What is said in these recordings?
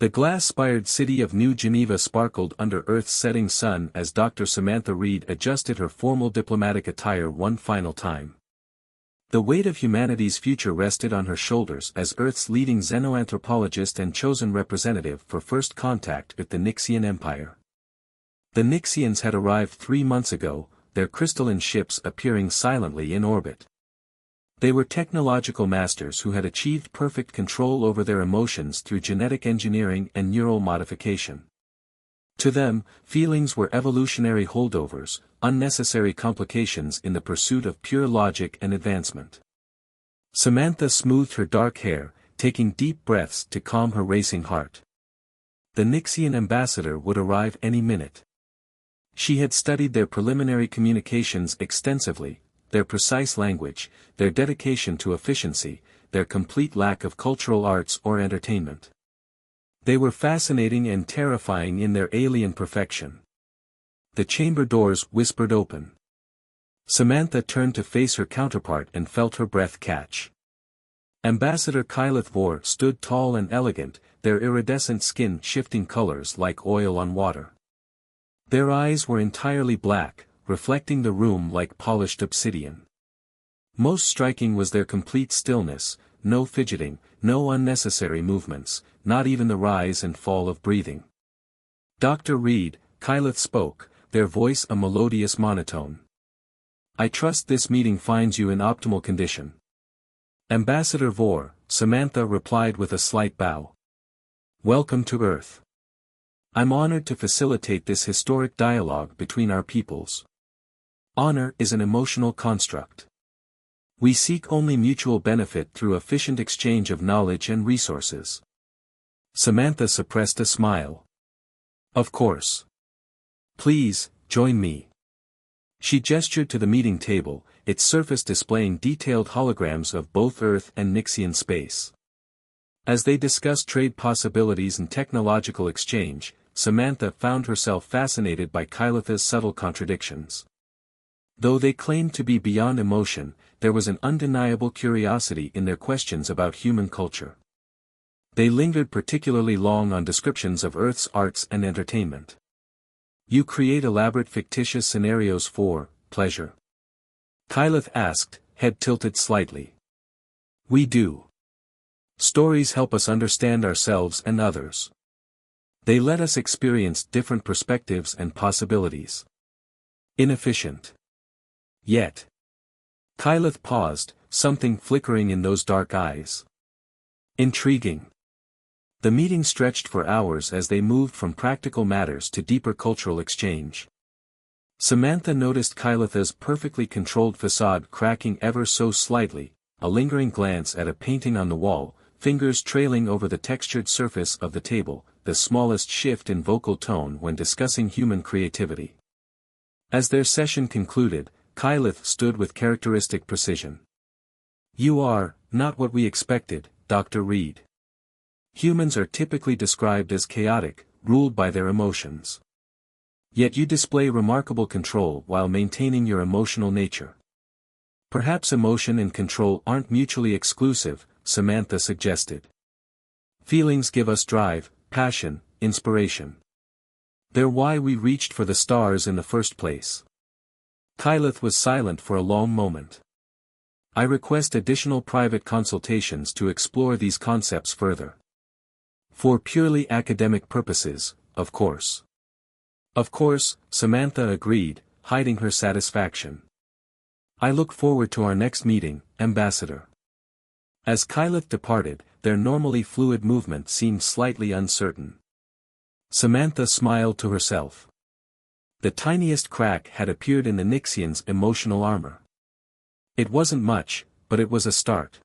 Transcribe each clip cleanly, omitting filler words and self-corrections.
The glass-spired city of New Geneva sparkled under Earth's setting sun as Dr. Samantha Reed adjusted her formal diplomatic attire one final time. The weight of humanity's future rested on her shoulders as Earth's leading xenoanthropologist and chosen representative for first contact with the Nixian Empire. The Nixians had arrived 3 months ago, their crystalline ships appearing silently in orbit. They were technological masters who had achieved perfect control over their emotions through genetic engineering and neural modification. To them, feelings were evolutionary holdovers, unnecessary complications in the pursuit of pure logic and advancement. Samantha smoothed her dark hair, taking deep breaths to calm her racing heart. The Nixian ambassador would arrive any minute. She had studied their preliminary communications extensively, their precise language, their dedication to efficiency, their complete lack of cultural arts or entertainment. They were fascinating and terrifying in their alien perfection. The chamber doors whispered open. Samantha turned to face her counterpart and felt her breath catch. Ambassador Kyleth Vor stood tall and elegant, their iridescent skin shifting colors like oil on water. Their eyes were entirely black, reflecting the room like polished obsidian. Most striking was their complete stillness, no fidgeting, no unnecessary movements, not even the rise and fall of breathing. Dr. Reed, Kyleth spoke, their voice a melodious monotone. I trust this meeting finds you in optimal condition. Ambassador Vor, Samantha replied with a slight bow. Welcome to Earth. I'm honored to facilitate this historic dialogue between our peoples. Honor is an emotional construct. We seek only mutual benefit through efficient exchange of knowledge and resources. Samantha suppressed a smile. Of course. Please, join me. She gestured to the meeting table, its surface displaying detailed holograms of both Earth and Nixian space. As they discussed trade possibilities and technological exchange, Samantha found herself fascinated by Kyleth's subtle contradictions. Though they claimed to be beyond emotion, there was an undeniable curiosity in their questions about human culture. They lingered particularly long on descriptions of Earth's arts and entertainment. You create elaborate fictitious scenarios for pleasure? Kyleth asked, head tilted slightly. We do. Stories help us understand ourselves and others. They let us experience different perspectives and possibilities. Inefficient. Yet. Kyleth paused, something flickering in those dark eyes. Intriguing. The meeting stretched for hours as they moved from practical matters to deeper cultural exchange. Samantha noticed Kyleth's perfectly controlled facade cracking ever so slightly, a lingering glance at a painting on the wall, fingers trailing over the textured surface of the table, the smallest shift in vocal tone when discussing human creativity. As their session concluded, Kyleth stood with characteristic precision. You are, not what we expected, Dr. Reed. Humans are typically described as chaotic, ruled by their emotions. Yet you display remarkable control while maintaining your emotional nature. Perhaps emotion and control aren't mutually exclusive, Samantha suggested. Feelings give us drive, passion, inspiration. They're why we reached for the stars in the first place. Kyleth was silent for a long moment. I request additional private consultations to explore these concepts further. For purely academic purposes, of course. Of course, Samantha agreed, hiding her satisfaction. I look forward to our next meeting, Ambassador. As Kyleth departed, their normally fluid movement seemed slightly uncertain. Samantha smiled to herself. The tiniest crack had appeared in the Nixian's emotional armor. It wasn't much, but it was a start.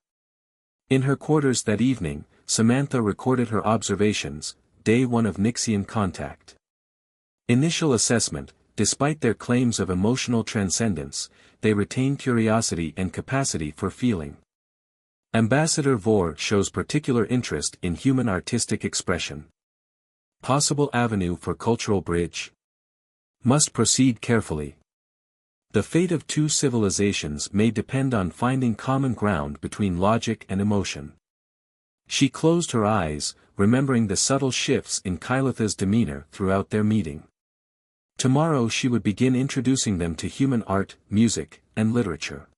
In her quarters that evening, Samantha recorded her observations, day 1 of Nixian contact. Initial assessment, despite their claims of emotional transcendence, they retain curiosity and capacity for feeling. Ambassador Vor shows particular interest in human artistic expression. Possible avenue for cultural bridge? Must proceed carefully. The fate of two civilizations may depend on finding common ground between logic and emotion. She closed her eyes, remembering the subtle shifts in Kylitha's demeanor throughout their meeting. Tomorrow she would begin introducing them to human art, music, and literature.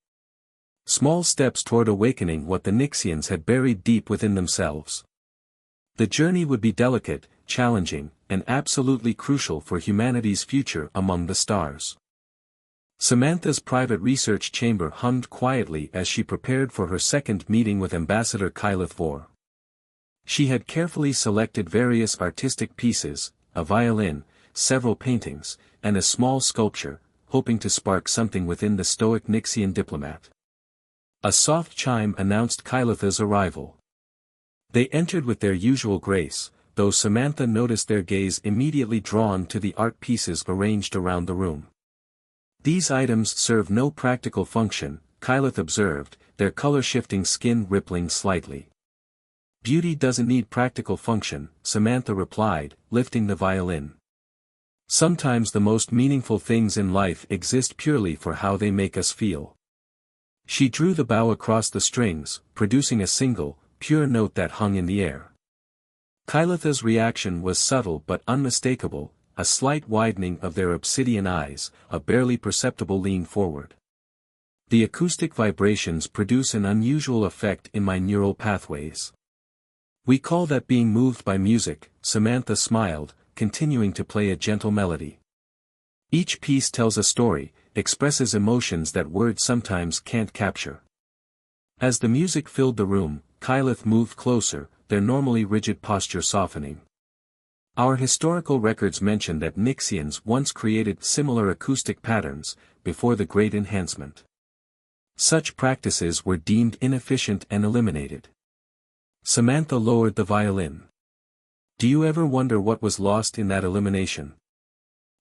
Small steps toward awakening what the Nixians had buried deep within themselves. The journey would be delicate, challenging, and absolutely crucial for humanity's future among the stars. Samantha's private research chamber hummed quietly as she prepared for her second meeting with Ambassador Kylith Vor. She had carefully selected various artistic pieces, a violin, several paintings, and a small sculpture, hoping to spark something within the stoic Nixian diplomat. A soft chime announced Kylitha's arrival. They entered with their usual grace, though Samantha noticed their gaze immediately drawn to the art pieces arranged around the room. These items serve no practical function, Kylith observed, their color-shifting skin rippling slightly. Beauty doesn't need practical function, Samantha replied, lifting the violin. Sometimes the most meaningful things in life exist purely for how they make us feel. She drew the bow across the strings, producing a single, pure note that hung in the air. Kylitha's reaction was subtle but unmistakable, a slight widening of their obsidian eyes, a barely perceptible lean forward. The acoustic vibrations produce an unusual effect in my neural pathways. We call that being moved by music, Samantha smiled, continuing to play a gentle melody. Each piece tells a story, expresses emotions that words sometimes can't capture. As the music filled the room, Kylith moved closer, their normally rigid posture softening. Our historical records mention that Nixians once created similar acoustic patterns, before the Great Enhancement. Such practices were deemed inefficient and eliminated. Samantha lowered the violin. Do you ever wonder what was lost in that elimination?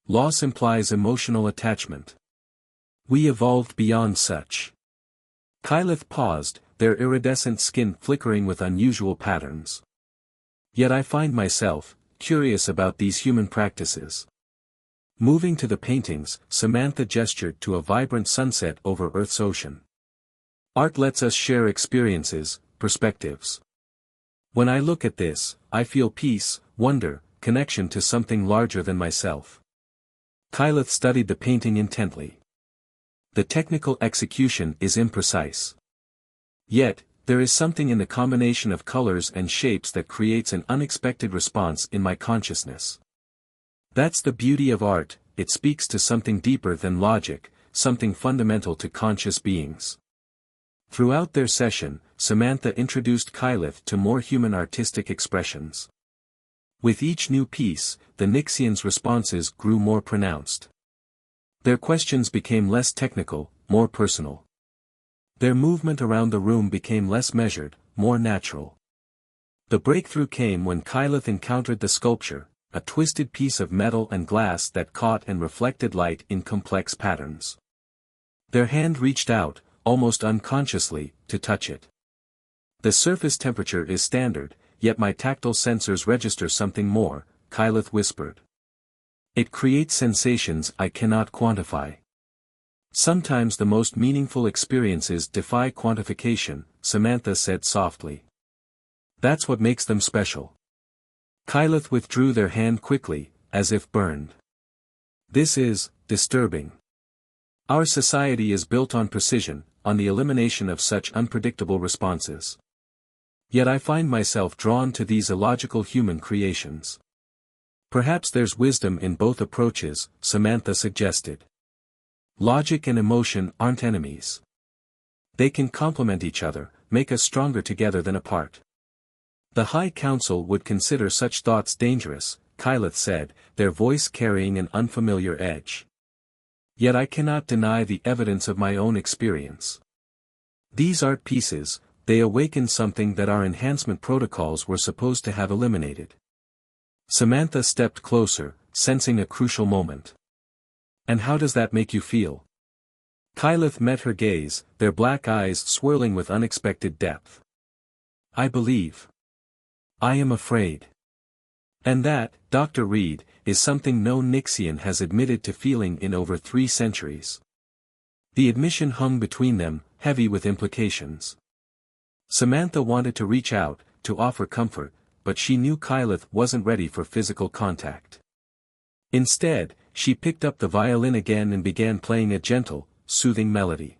Loss implies emotional attachment. We evolved beyond such. Kylith paused, their iridescent skin flickering with unusual patterns. Yet I find myself curious about these human practices. Moving to the paintings, Samantha gestured to a vibrant sunset over Earth's ocean. Art lets us share experiences, perspectives. When I look at this, I feel peace, wonder, connection to something larger than myself. Kylith studied the painting intently. The technical execution is imprecise. Yet, there is something in the combination of colors and shapes that creates an unexpected response in my consciousness. That's the beauty of art, it speaks to something deeper than logic, something fundamental to conscious beings. Throughout their session, Samantha introduced Kylith to more human artistic expressions. With each new piece, the Nixians' responses grew more pronounced. Their questions became less technical, more personal. Their movement around the room became less measured, more natural. The breakthrough came when Kylith encountered the sculpture, a twisted piece of metal and glass that caught and reflected light in complex patterns. Their hand reached out, almost unconsciously, to touch it. The surface temperature is standard, yet my tactile sensors register something more, Kylith whispered. It creates sensations I cannot quantify. Sometimes the most meaningful experiences defy quantification, Samantha said softly. That's what makes them special. Kylith withdrew their hand quickly, as if burned. This is disturbing. Our society is built on precision, on the elimination of such unpredictable responses. Yet I find myself drawn to these illogical human creations. Perhaps there's wisdom in both approaches, Samantha suggested. Logic and emotion aren't enemies. They can complement each other, make us stronger together than apart. The High Council would consider such thoughts dangerous, Kylith said, their voice carrying an unfamiliar edge. Yet I cannot deny the evidence of my own experience. These art pieces, they awaken something that our enhancement protocols were supposed to have eliminated. Samantha stepped closer, sensing a crucial moment. And how does that make you feel? Kylith met her gaze, their black eyes swirling with unexpected depth. I believe. I am afraid. And that, Dr. Reed, is something no Nixian has admitted to feeling in over 3 centuries. The admission hung between them, heavy with implications. Samantha wanted to reach out, to offer comfort, but she knew Kyleth wasn't ready for physical contact. Instead, she picked up the violin again and began playing a gentle, soothing melody.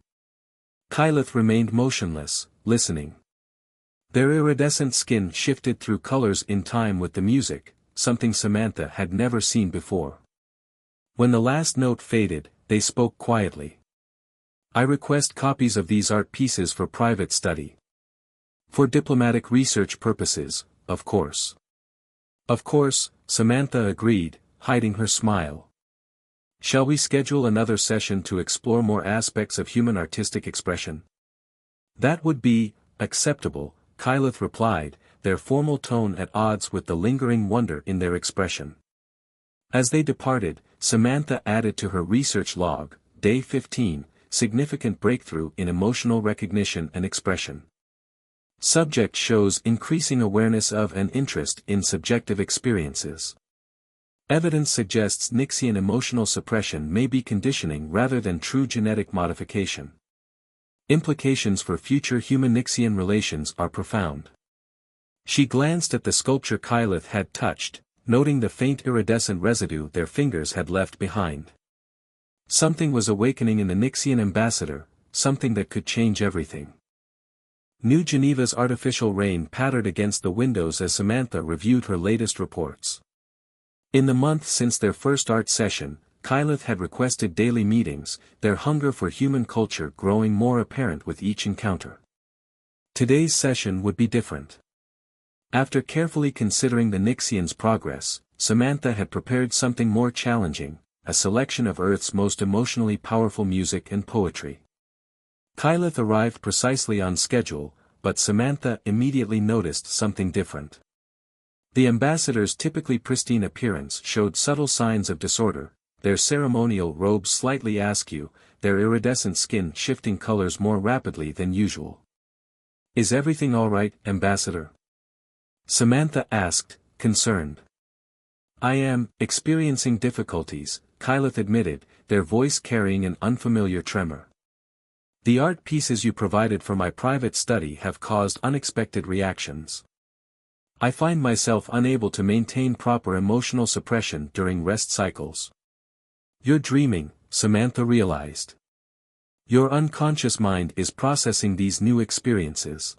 Kyleth remained motionless, listening. Their iridescent skin shifted through colors in time with the music, something Samantha had never seen before. When the last note faded, they spoke quietly. "I request copies of these art pieces for private study. For diplomatic research purposes, of course." "Of course," Samantha agreed, hiding her smile. "Shall we schedule another session to explore more aspects of human artistic expression?" "That would be acceptable," Kyleth replied, their formal tone at odds with the lingering wonder in their expression. As they departed, Samantha added to her research log, Day 15, significant breakthrough in emotional recognition and expression. Subject shows increasing awareness of and interest in subjective experiences. Evidence suggests Nixian emotional suppression may be conditioning rather than true genetic modification. Implications for future human-Nixian relations are profound. She glanced at the sculpture Kyleth had touched, noting the faint iridescent residue their fingers had left behind. Something was awakening in the Nixian ambassador, something that could change everything. New Geneva's artificial rain pattered against the windows as Samantha reviewed her latest reports. In the month since their first art session, Kyleth had requested daily meetings, their hunger for human culture growing more apparent with each encounter. Today's session would be different. After carefully considering the Nixian's progress, Samantha had prepared something more challenging, a selection of Earth's most emotionally powerful music and poetry. Kyleth arrived precisely on schedule, but Samantha immediately noticed something different. The ambassador's typically pristine appearance showed subtle signs of disorder, their ceremonial robes slightly askew, their iridescent skin shifting colors more rapidly than usual. "Is everything all right, Ambassador?" Samantha asked, concerned. "I am experiencing difficulties," Kyleth admitted, their voice carrying an unfamiliar tremor. "The art pieces you provided for my private study have caused unexpected reactions. I find myself unable to maintain proper emotional suppression during rest cycles." "You're dreaming," Samantha realized. "Your unconscious mind is processing these new experiences.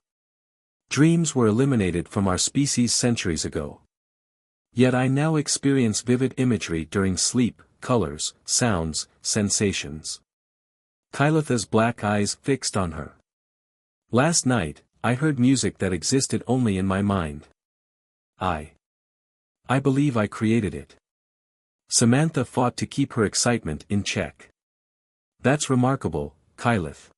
Dreams were eliminated from our species centuries ago. Yet I now experience vivid imagery during sleep, colors, sounds, sensations." Kyleth's black eyes fixed on her. "Last night, I heard music that existed only in my mind. I believe I created it." Samantha fought to keep her excitement in check. "That's remarkable, Kyleth.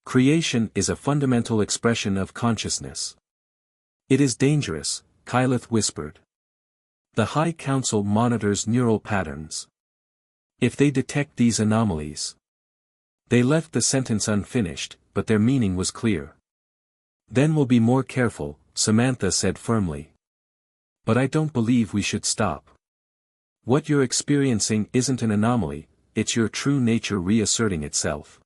Creation is a fundamental expression of consciousness." "It is dangerous," Kyleth whispered. "The High Council monitors neural patterns. If they detect these anomalies..." They left the sentence unfinished, but their meaning was clear. "Then we'll be more careful," Samantha said firmly. "But I don't believe we should stop. What you're experiencing isn't an anomaly, it's your true nature reasserting itself."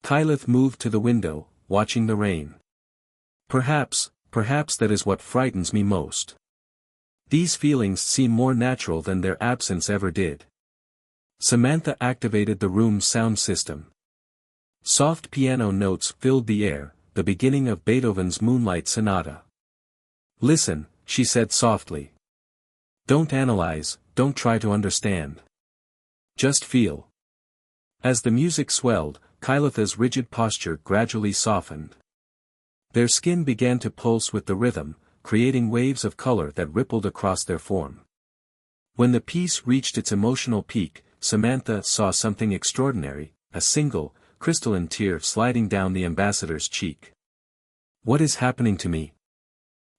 Kyleth moved to the window, watching the rain. Perhaps that is what frightens me most. These feelings seem more natural than their absence ever did." Samantha activated the room's sound system. Soft piano notes filled the air, the beginning of Beethoven's Moonlight Sonata. "Listen," she said softly. "Don't analyze, don't try to understand. Just feel." As the music swelled, Kyleth's rigid posture gradually softened. Their skin began to pulse with the rhythm, creating waves of color that rippled across their form. When the piece reached its emotional peak, Samantha saw something extraordinary, a single, crystalline tear sliding down the ambassador's cheek. "What is happening to me?"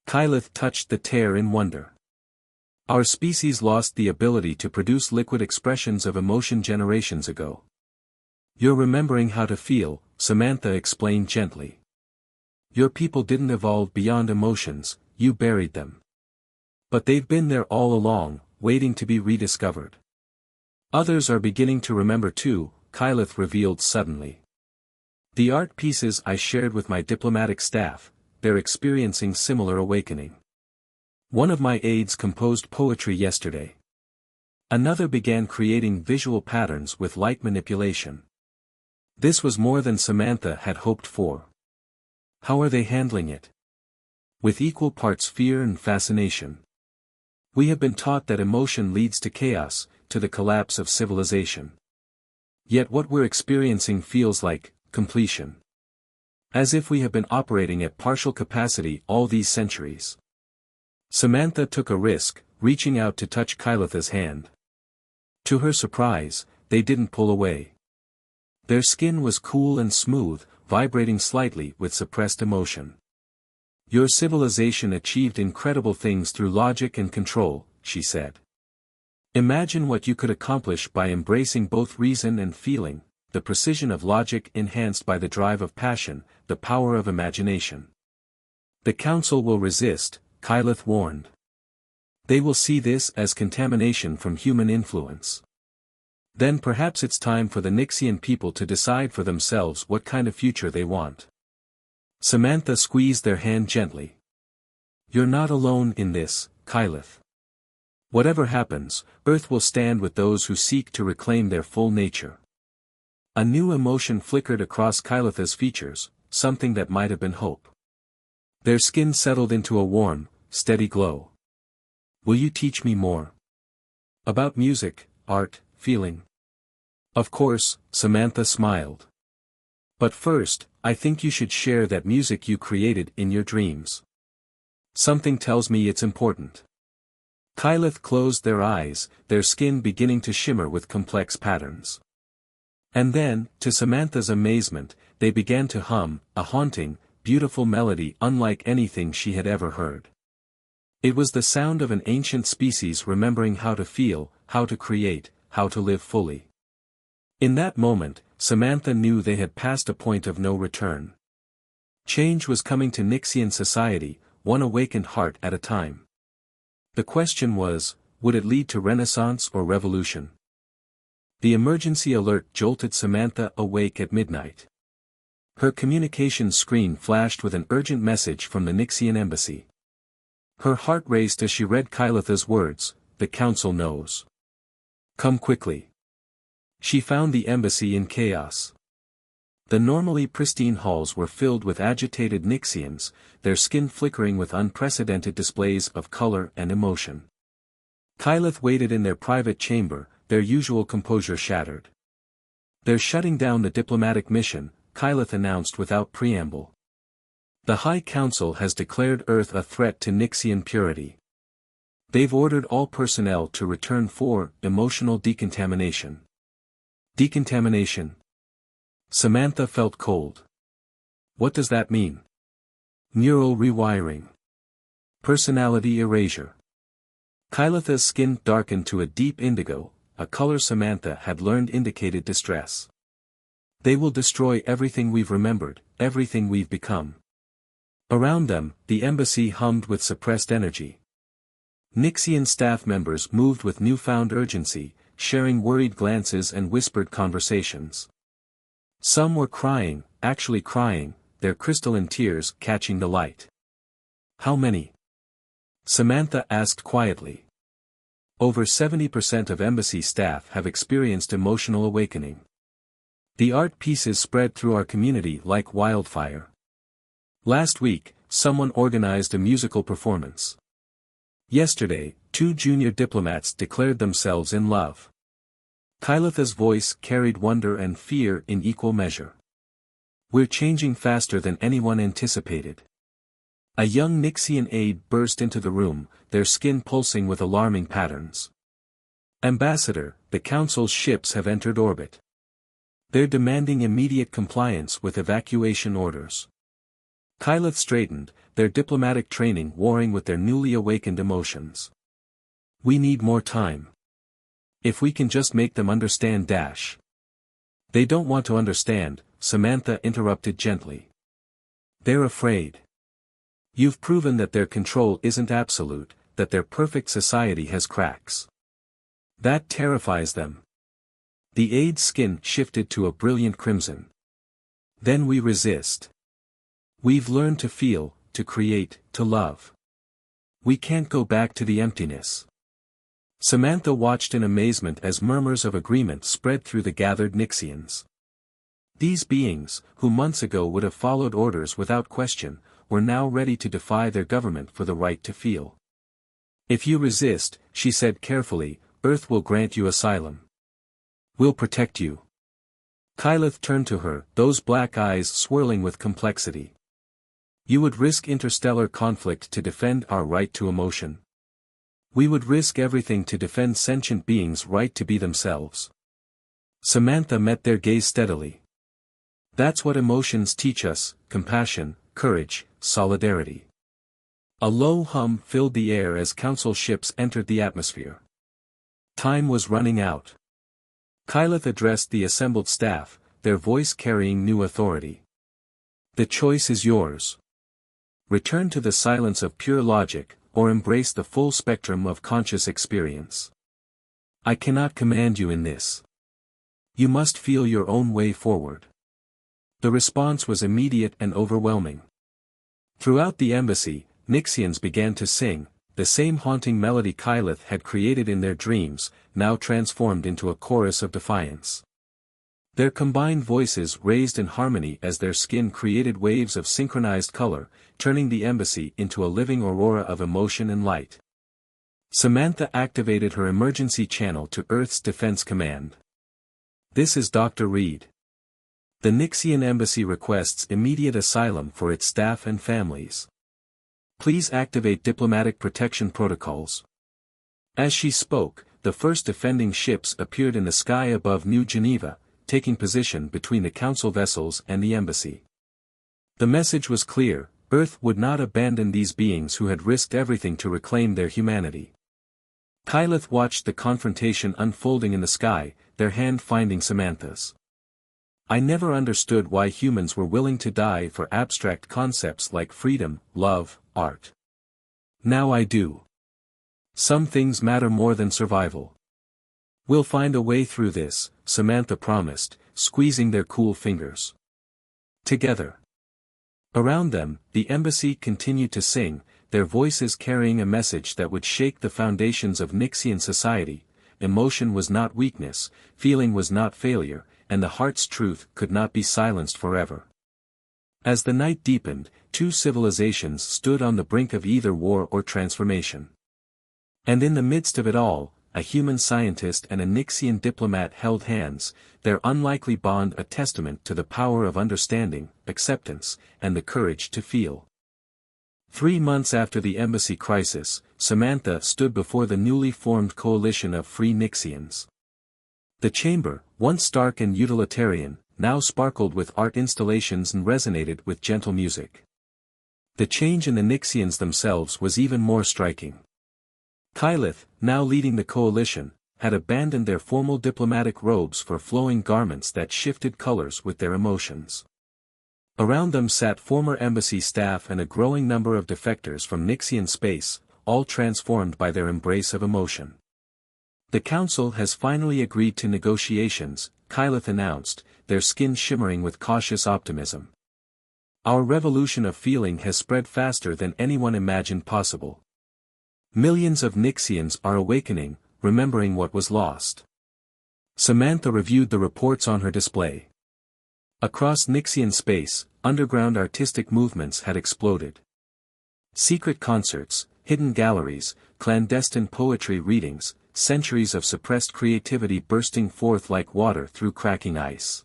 Kyleth touched the tear in wonder. "Our species lost the ability to produce liquid expressions of emotion generations ago. You're remembering how to feel," Samantha explained gently. "Your people didn't evolve beyond emotions, you buried them. But they've been there all along, waiting to be rediscovered. Others are beginning to remember too," Kyleth revealed suddenly. "The art pieces I shared with my diplomatic staff, they're experiencing similar awakening. One of my aides composed poetry yesterday. Another began creating visual patterns with light manipulation. This was more than Samantha had hoped for. How are they handling it? With equal parts fear and fascination. We have been taught that emotion leads to chaos, to the collapse of civilization. Yet what we're experiencing feels like completion. As if we have been operating at partial capacity all these centuries. Samantha took a risk, reaching out to touch Kylitha's hand. To her surprise, they didn't pull away. Their skin was cool and smooth, vibrating slightly with suppressed emotion. Your civilization achieved incredible things through logic and control, she said. Imagine what you could accomplish by embracing both reason and feeling, the precision of logic enhanced by the drive of passion, the power of imagination. The Council will resist, Kylith warned. They will see this as contamination from human influence. Then perhaps it's time for the Nixian people to decide for themselves what kind of future they want. Samantha squeezed their hand gently. You're not alone in this, Kylith. Whatever happens, Earth will stand with those who seek to reclaim their full nature. A new emotion flickered across Kylitha's features, something that might have been hope. Their skin settled into a warm, steady glow. Will you teach me more? About music, art, feeling. Of course, Samantha smiled. But first, I think you should share that music you created in your dreams. Something tells me it's important. Kylith closed their eyes, their skin beginning to shimmer with complex patterns. And then, to Samantha's amazement, they began to hum, a haunting, beautiful melody unlike anything she had ever heard. It was the sound of an ancient species remembering how to feel, how to create, how to live fully. In that moment, Samantha knew they had passed a point of no return. Change was coming to Nixian society, one awakened heart at a time. The question was, would it lead to renaissance or revolution? The emergency alert jolted Samantha awake at midnight. Her communications screen flashed with an urgent message from the Nixian embassy. Her heart raced as she read Kylitha's words, "The Council knows. Come quickly." She found the embassy in chaos. The normally pristine halls were filled with agitated Nixians, their skin flickering with unprecedented displays of color and emotion. Kylith waited in their private chamber, their usual composure shattered. "They're shutting down the diplomatic mission," Kylith announced without preamble. "The High Council has declared Earth a threat to Nixian purity. They've ordered all personnel to return for emotional decontamination." Decontamination? Samantha felt cold. What does that mean? Neural rewiring. Personality erasure. Kylitha's skin darkened to a deep indigo, a color Samantha had learned indicated distress. They will destroy everything we've remembered, everything we've become. Around them, the embassy hummed with suppressed energy. Nixian staff members moved with newfound urgency, sharing worried glances and whispered conversations. Some were crying, actually crying, their crystalline tears catching the light. How many? Samantha asked quietly. Over 70% of embassy staff have experienced emotional awakening. The art pieces spread through our community like wildfire. Last week, someone organized a musical performance. Yesterday, 2 junior diplomats declared themselves in love. Kylitha's voice carried wonder and fear in equal measure. We're changing faster than anyone anticipated. A young Nixian aide burst into the room, their skin pulsing with alarming patterns. Ambassador, the Council's ships have entered orbit. They're demanding immediate compliance with evacuation orders. Kylith straightened, their diplomatic training warring with their newly awakened emotions. We need more time. If we can just make them understand. They don't want to understand, Samantha interrupted gently. They're afraid. You've proven that their control isn't absolute, that their perfect society has cracks. That terrifies them. The aide's skin shifted to a brilliant crimson. Then we resist. We've learned to feel, to create, to love. We can't go back to the emptiness. Samantha watched in amazement as murmurs of agreement spread through the gathered Nixians. These beings, who months ago would have followed orders without question, were now ready to defy their government for the right to feel. If you resist, she said carefully, Earth will grant you asylum. We'll protect you. Kyleth turned to her, those black eyes swirling with complexity. You would risk interstellar conflict to defend our right to emotion. We would risk everything to defend sentient beings' right to be themselves. Samantha met their gaze steadily. That's what emotions teach us: compassion, courage, solidarity. A low hum filled the air as council ships entered the atmosphere. Time was running out. Kyleth addressed the assembled staff, their voice carrying new authority. The choice is yours. Return to the silence of pure logic, or embrace the full spectrum of conscious experience. I cannot command you in this. You must feel your own way forward. The response was immediate and overwhelming. Throughout the embassy, Nixians began to sing, the same haunting melody Kyleth had created in their dreams, now transformed into a chorus of defiance. Their combined voices raised in harmony as their skin created waves of synchronized color, turning the embassy into a living aurora of emotion and light. Samantha activated her emergency channel to Earth's Defense Command. This is Dr. Reed. The Nixian embassy requests immediate asylum for its staff and families. Please activate diplomatic protection protocols. As she spoke, the first defending ships appeared in the sky above New Geneva, taking position between the council vessels and the embassy. The message was clear: Earth would not abandon these beings who had risked everything to reclaim their humanity. Kyleth watched the confrontation unfolding in the sky, their hand finding Samantha's. I never understood why humans were willing to die for abstract concepts like freedom, love, art. Now I do. Some things matter more than survival. We'll find a way through this, Samantha promised, squeezing their cool fingers. Together. Around them, the embassy continued to sing, their voices carrying a message that would shake the foundations of Nixian society. Emotion was not weakness, feeling was not failure, and the heart's truth could not be silenced forever. As the night deepened, two civilizations stood on the brink of either war or transformation. And in the midst of it all, a human scientist and a Nixian diplomat held hands, their unlikely bond a testament to the power of understanding, acceptance, and the courage to feel. 3 months after the embassy crisis, Samantha stood before the newly formed coalition of free Nixians. The chamber, once stark and utilitarian, now sparkled with art installations and resonated with gentle music. The change in the Nixians themselves was even more striking. Kyleth, now leading the coalition, had abandoned their formal diplomatic robes for flowing garments that shifted colors with their emotions. Around them sat former embassy staff and a growing number of defectors from Nixian space, all transformed by their embrace of emotion. The council has finally agreed to negotiations, Kyleth announced, their skin shimmering with cautious optimism. Our revolution of feeling has spread faster than anyone imagined possible. Millions of Nixians are awakening, remembering what was lost. Samantha reviewed the reports on her display. Across Nixian space, underground artistic movements had exploded. Secret concerts, hidden galleries, clandestine poetry readings, centuries of suppressed creativity bursting forth like water through cracking ice.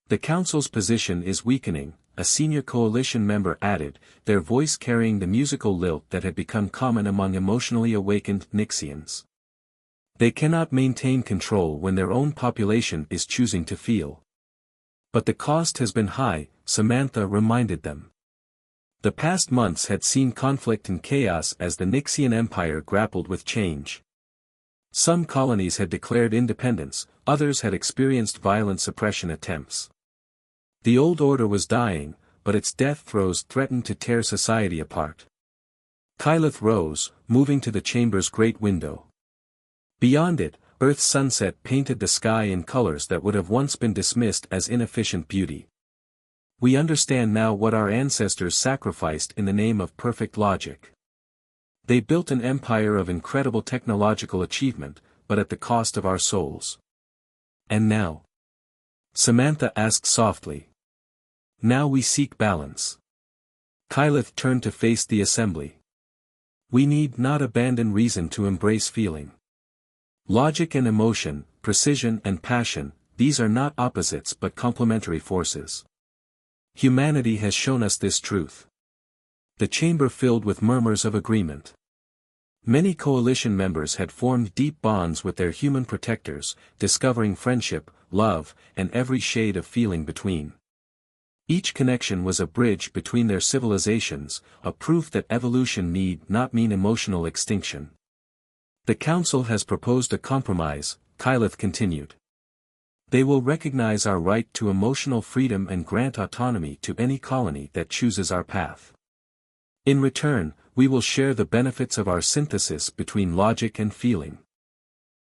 The council's position is weakening, a senior coalition member added, their voice carrying the musical lilt that had become common among emotionally awakened Nixians. They cannot maintain control when their own population is choosing to feel. But the cost has been high, Samantha reminded them. The past months had seen conflict and chaos as the Nixian Empire grappled with change. Some colonies had declared independence, others had experienced violent suppression attempts. The old order was dying, but its death throes threatened to tear society apart. Kyleth rose, moving to the chamber's great window. Beyond it, Earth's sunset painted the sky in colors that would have once been dismissed as inefficient beauty. We understand now what our ancestors sacrificed in the name of perfect logic. They built an empire of incredible technological achievement, but at the cost of our souls. And now? Samantha asked softly. Now we seek balance. Kyleth turned to face the assembly. We need not abandon reason to embrace feeling. Logic and emotion, precision and passion, these are not opposites but complementary forces. Humanity has shown us this truth. The chamber filled with murmurs of agreement. Many coalition members had formed deep bonds with their human protectors, discovering friendship, love, and every shade of feeling between. Each connection was a bridge between their civilizations, a proof that evolution need not mean emotional extinction. The Council has proposed a compromise, Kyleth continued. They will recognize our right to emotional freedom and grant autonomy to any colony that chooses our path. In return, we will share the benefits of our synthesis between logic and feeling.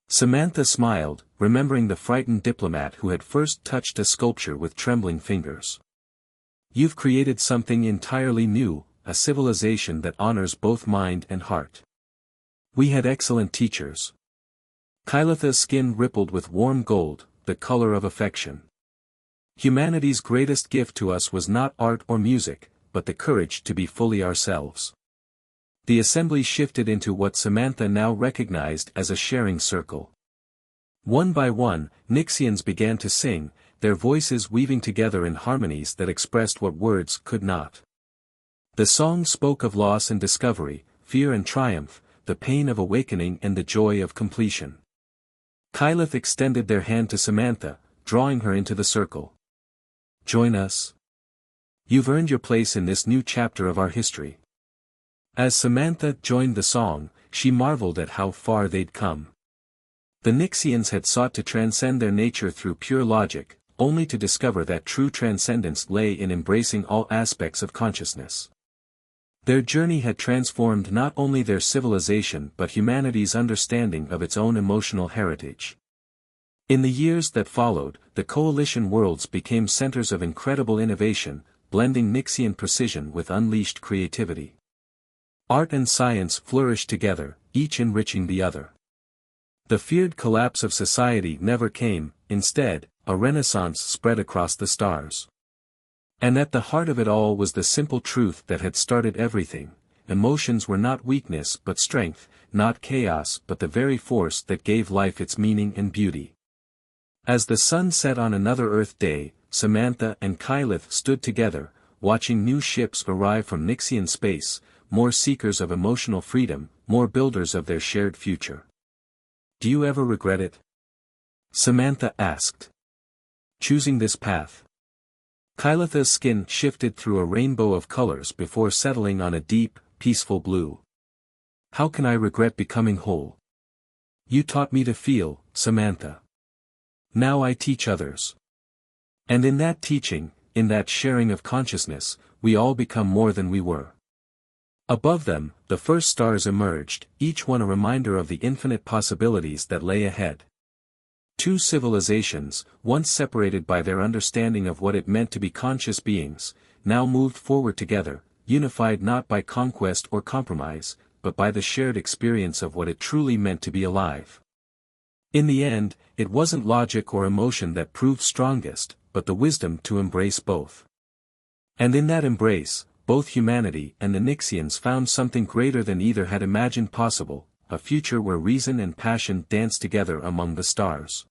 Samantha smiled, remembering the frightened diplomat who had first touched a sculpture with trembling fingers. You've created something entirely new, a civilization that honors both mind and heart. We had excellent teachers. Kyleth's skin rippled with warm gold, the color of affection. Humanity's greatest gift to us was not art or music, but the courage to be fully ourselves. The assembly shifted into what Samantha now recognized as a sharing circle. One by one, Nixians began to sing, their voices weaving together in harmonies that expressed what words could not. The song spoke of loss and discovery, fear and triumph, the pain of awakening and the joy of completion. Kyleth extended their hand to Samantha, drawing her into the circle. Join us. You've earned your place in this new chapter of our history. As Samantha joined the song, she marveled at how far they'd come. The Nixians had sought to transcend their nature through pure logic, only to discover that true transcendence lay in embracing all aspects of consciousness. Their journey had transformed not only their civilization but humanity's understanding of its own emotional heritage. In the years that followed, the coalition worlds became centers of incredible innovation, blending Nixian precision with unleashed creativity. Art and science flourished together, each enriching the other. The feared collapse of society never came, instead, a renaissance spread across the stars. And at the heart of it all was the simple truth that had started everything: emotions were not weakness but strength, not chaos but the very force that gave life its meaning and beauty. As the sun set on another Earth day, Samantha and Kyleth stood together, watching new ships arrive from Nixian space, more seekers of emotional freedom, more builders of their shared future. Do you ever regret it? Samantha asked. Choosing this path. Kyleth's skin shifted through a rainbow of colors before settling on a deep, peaceful blue. How can I regret becoming whole? You taught me to feel, Samantha. Now I teach others. And in that teaching, in that sharing of consciousness, we all become more than we were. Above them, the first stars emerged, each one a reminder of the infinite possibilities that lay ahead. Two civilizations, once separated by their understanding of what it meant to be conscious beings, now moved forward together, unified not by conquest or compromise, but by the shared experience of what it truly meant to be alive. In the end, it wasn't logic or emotion that proved strongest, but the wisdom to embrace both. And in that embrace, both humanity and the Nixians found something greater than either had imagined possible, a future where reason and passion danced together among the stars.